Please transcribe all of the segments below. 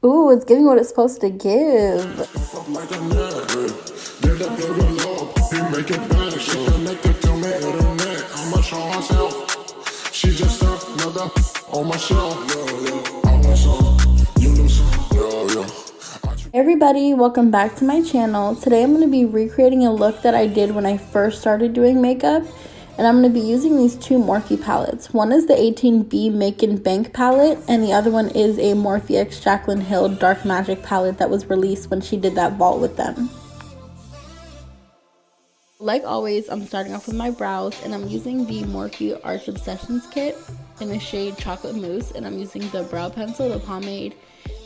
Ooh, it's giving what it's supposed to give. Everybody, welcome back to my channel. Today I'm going to be recreating a look that I did when I first started doing makeup. And I'm going to be using these two Morphe palettes. One is the 18B Make and Bank palette, and the other one is a Morphe x Jaclyn Hill Dark Magic palette that was released when she did that vault with them. Like always, I'm starting off with my brows, and I'm using the Morphe Arch Obsessions kit in the shade Chocolate Mousse, and I'm using the brow pencil, the pomade,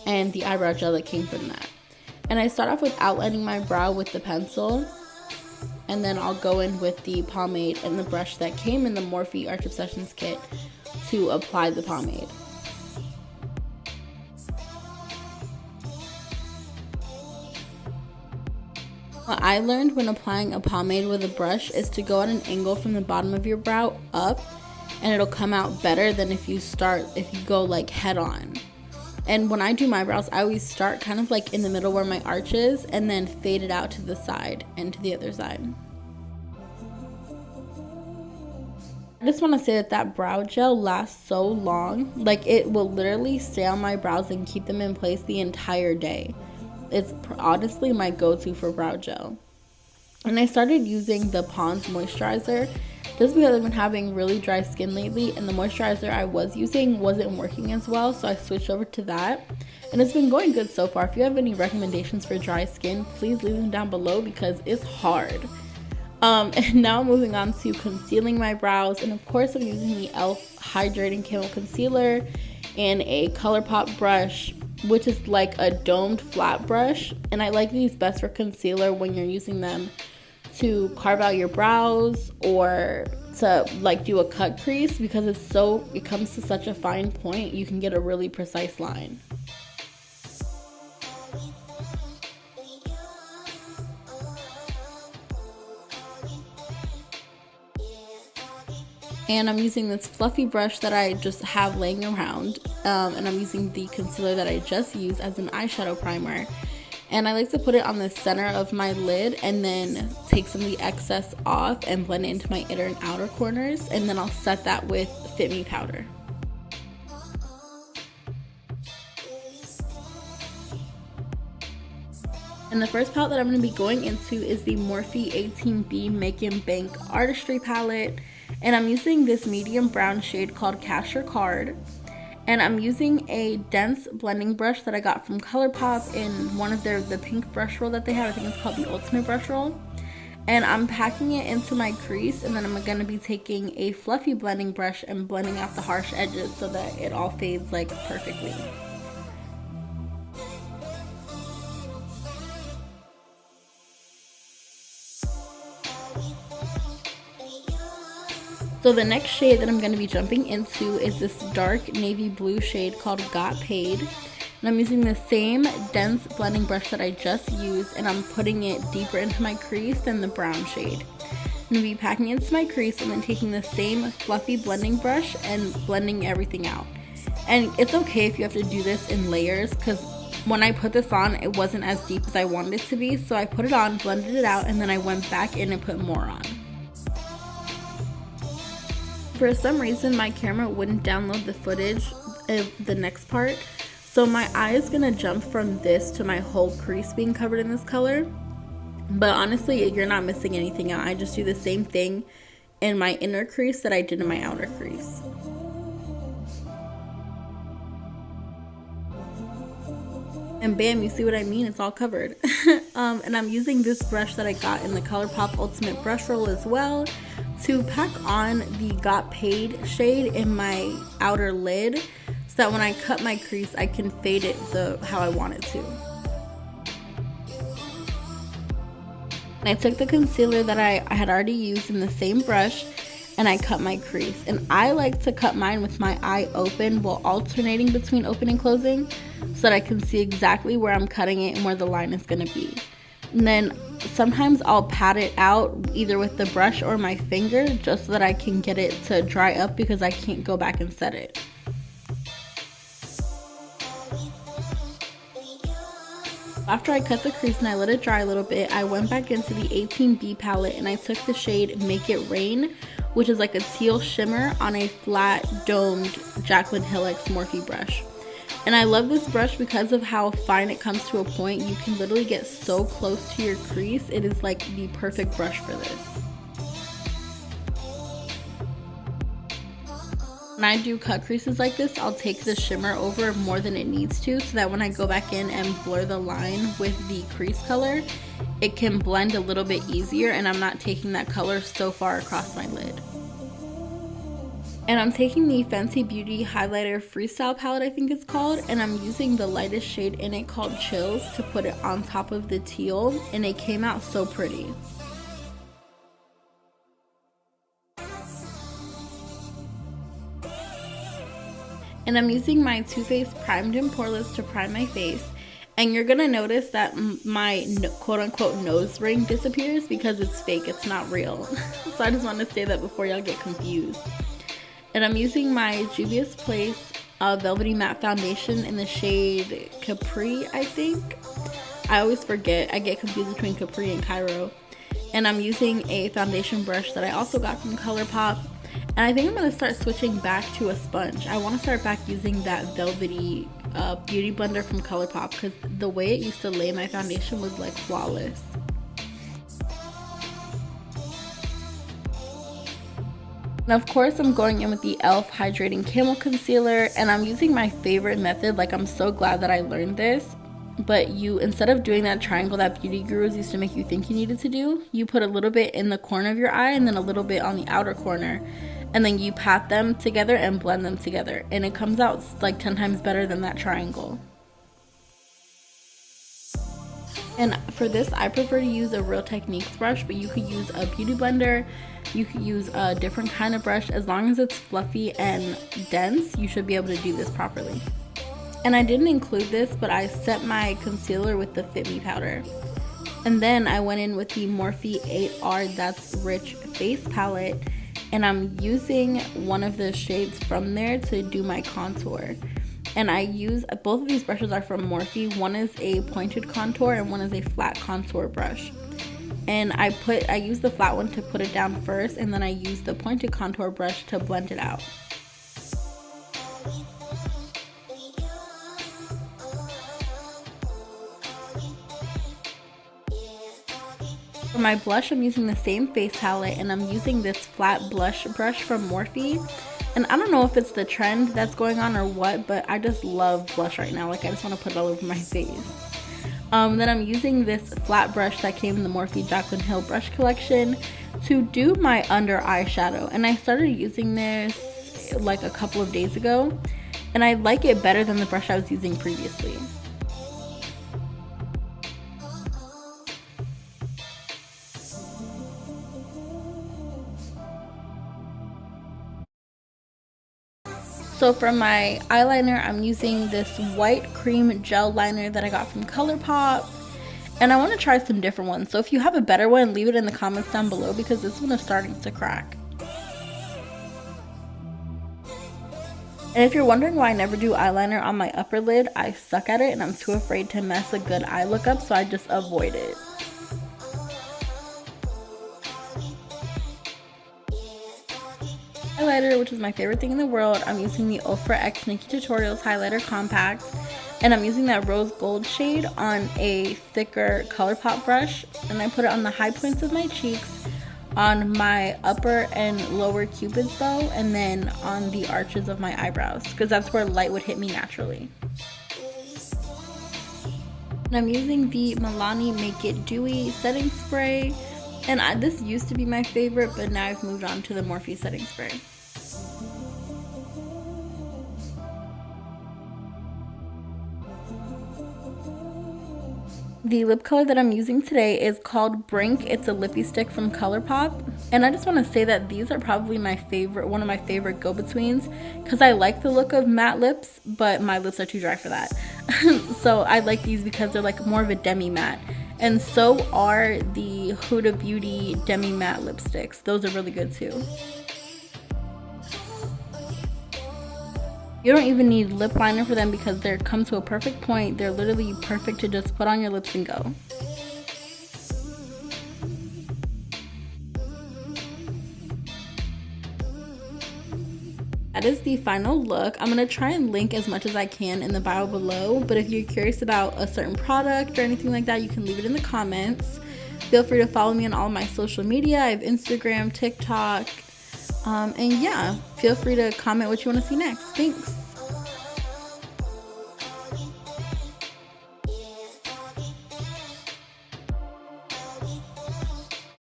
and the eyebrow gel that came from that. And I start off with outlining my brow with the pencil, and then I'll go in with the pomade and the brush that came in the Morphe Arch Obsessions kit to apply the pomade. What I learned when applying a pomade with a brush is to go at an angle from the bottom of your brow up, and it'll come out better than if you go like head on. And when I do my brows, I always start kind of like in the middle where my arch is and then fade it out to the side and to the other side. I just want to say that brow gel lasts so long. Like, it will literally stay on my brows and keep them in place the entire day. It's honestly my go-to for brow gel. And I started using the Pond's moisturizer just because I've been having really dry skin lately, and the moisturizer I was using wasn't working as well, so I switched over to that, and it's been going good so far. If you have any recommendations for dry skin, please leave them down below because it's hard. And now moving on to concealing my brows, and of course I'm using the e.l.f. Hydrating Camo Concealer and a ColourPop brush, which is like a domed flat brush, and I like these best for concealer when you're using them to carve out your brows or to like do a cut crease, because it comes to such a fine point, you can get a really precise line. And I'm using this fluffy brush that I just have laying around, and I'm using the concealer that I just used as an eyeshadow primer. And I like to put it on the center of my lid and then take some of the excess off and blend it into my inner and outer corners, and then I'll set that with Fit Me powder. And the first palette that I'm going to be going into is the Morphe 18B Make and Bank Artistry palette, and I'm using this medium brown shade called Cash Your Card. And I'm using a dense blending brush that I got from ColourPop in one of the pink brush roll that they have. I think it's called the Ultimate Brush Roll. And I'm packing it into my crease, and then I'm going to be taking a fluffy blending brush and blending out the harsh edges so that it all fades like perfectly. So the next shade that I'm going to be jumping into is this dark navy blue shade called Got Paid. And I'm using the same dense blending brush that I just used, and I'm putting it deeper into my crease than the brown shade. I'm going to be packing it into my crease and then taking the same fluffy blending brush and blending everything out. And it's okay if you have to do this in layers, because when I put this on, it wasn't as deep as I wanted it to be. So I put it on, blended it out, and then I went back in and put more on. For some reason, my camera wouldn't download the footage of the next part, so my eye is gonna jump from this to my whole crease being covered in this color. But honestly, you're not missing anything out. I just do the same thing in my inner crease that I did in my outer crease. And bam, you see what I mean? It's all covered. And I'm using this brush that I got in the ColourPop Ultimate Brush Roll as well to pack on the Got Paid shade in my outer lid, so that when I cut my crease, I can fade it how I want it to. And I took the concealer that I had already used in the same brush, and I cut my crease. And I like to cut mine with my eye open while alternating between open and closing, so that I can see exactly where I'm cutting it and where the line is going to be. And then sometimes I'll pat it out either with the brush or my finger, just so that I can get it to dry up, because I can't go back and set it. After I cut the crease and I let it dry a little bit, I went back into the 18B palette and I took the shade Make It Rain, which is like a teal shimmer on a flat domed Jaclyn Hill X Morphe brush. And I love this brush because of how fine it comes to a point. You can literally get so close to your crease. It is like the perfect brush for this. When I do cut creases like this, I'll take the shimmer over more than it needs to, so that when I go back in and blur the line with the crease color, it can blend a little bit easier and I'm not taking that color so far across my lid. And I'm taking the Fenty Beauty Highlighter Freestyle palette, I think it's called, and I'm using the lightest shade in it called Chills to put it on top of the teal, and it came out so pretty. And I'm using my Too Faced Primed and Poreless to prime my face. And you're gonna notice that my quote-unquote nose ring disappears because it's fake, it's not real. So I just want to say that before y'all get confused. And I'm using my Juvia's Place Velvety Matte Foundation in the shade Capri, I think. I always forget, I get confused between Capri and Cairo. And I'm using a foundation brush that I also got from ColourPop. And I think I'm going to start switching back to a sponge. I want to start back using that velvety beauty blender from ColourPop because the way it used to lay my foundation was like flawless. And of course I'm going in with the e.l.f. Hydrating Camel Concealer, and I'm using my favorite method. Like, I'm so glad that I learned this. But you, instead of doing that triangle that beauty gurus used to make you think you needed to do, you put a little bit in the corner of your eye and then a little bit on the outer corner. And then you pat them together and blend them together. And it comes out like 10 times better than that triangle. And for this, I prefer to use a Real Techniques brush, but you could use a beauty blender. You could use a different kind of brush. As long as it's fluffy and dense, you should be able to do this properly. And I didn't include this, but I set my concealer with the Fit Me powder. And then I went in with the Morphe 8R That's Rich face palette. And I'm using one of the shades from there to do my contour. And I use, both of these brushes are from Morphe. One is a pointed contour and one is a flat contour brush. And I use the flat one to put it down first, and then I use the pointed contour brush to blend it out. For my blush, I'm using the same face palette, and I'm using this flat blush brush from Morphe. And I don't know if it's the trend that's going on or what, but I just love blush right now. Like, I just want to put it all over my face. Then I'm using this flat brush that came in the Morphe Jaclyn Hill brush collection to do my under eyeshadow. And I started using this like a couple of days ago, and I like it better than the brush I was using previously. So for my eyeliner, I'm using this white cream gel liner that I got from ColourPop. And I want to try some different ones. So if you have a better one, leave it in the comments down below because this one is starting to crack. And if you're wondering why I never do eyeliner on my upper lid, I suck at it and I'm too afraid to mess a good eye look up, so I just avoid it. Highlighter, which is my favorite thing in the world, I'm using the Ofra X Nikki Tutorials Highlighter Compact, and I'm using that rose gold shade on a thicker ColourPop brush, and I put it on the high points of my cheeks, on my upper and lower cupid's bow, and then on the arches of my eyebrows, because that's where light would hit me naturally. And I'm using the Milani Make It Dewy setting spray. And this used to be my favorite, but now I've moved on to the Morphe setting spray. The lip color that I'm using today is called Brink. It's a lippy stick from ColourPop. And I just want to say that these are probably my favorite, one of my favorite go-betweens, because I like the look of matte lips, but my lips are too dry for that. So I like these because they're like more of a demi-matte. And so are the Huda Beauty Demi Matte lipsticks. Those are really good too. You don't even need lip liner for them because they come to a perfect point. They're literally perfect to just put on your lips and go. That is the final look. I'm going to try and link as much as I can in the bio below, but if you're curious about a certain product or anything like that, you can leave it in the comments. Feel free to follow me on all my social media. I have Instagram, TikTok, and yeah, feel free to comment what you want to see next. Thanks.